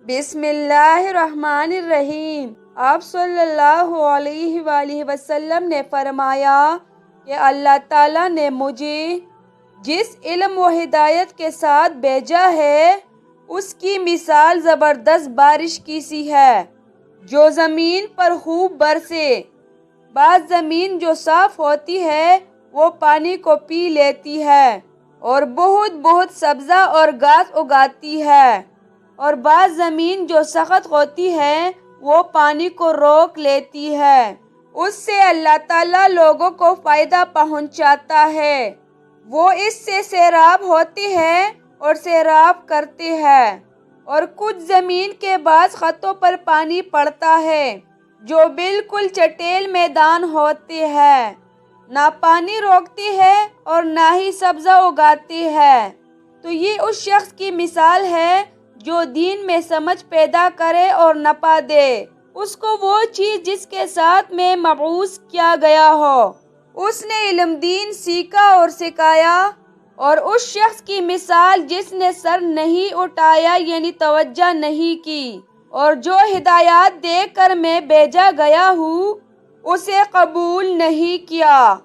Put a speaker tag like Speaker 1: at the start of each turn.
Speaker 1: بسم اللہ الرحمن الرحیم۔ آپ صلی اللہ علیہ وآلہ وسلم نے فرمایا کہ اللہ تعالیٰ نے مجھے جس علم و ہدایت کے ساتھ بھیجا ہے اس کی مثال زبردست بارش کی سی ہے جو زمین پر خوب برسے۔ بعض زمین جو صاف ہوتی ہے وہ پانی کو پی لیتی ہے اور بہت بہت سبزہ اور گھاس اگاتی ہے، اور بعض زمین جو سخت ہوتی ہے وہ پانی کو روک لیتی ہے۔ اس سے اللہ تعالیٰ لوگوں کو فائدہ پہنچاتا ہے، وہ اس سے سیراب ہوتے ہیں اور سیراب کرتے ہیں۔ اور کچھ زمین کے بعض خطوں پر پانی پڑتا ہے جو بالکل چٹیل میدان ہوتے ہیں، نہ پانی روکتی ہے اور نہ ہی سبزہ اگاتی ہے۔ تو یہ اس شخص کی مثال ہے جو دین میں سمجھ پیدا کرے اور نفع دے اس کو وہ چیز جس کے ساتھ میں مبعوث کیا گیا ہو۔ اس نے علم دین سیکھا اور سکھایا، اور اس شخص کی مثال جس نے سر نہیں اٹھایا یعنی توجہ نہیں کی، اور جو ہدایات دے کر میں بھیجا گیا ہوں اسے قبول نہیں کیا۔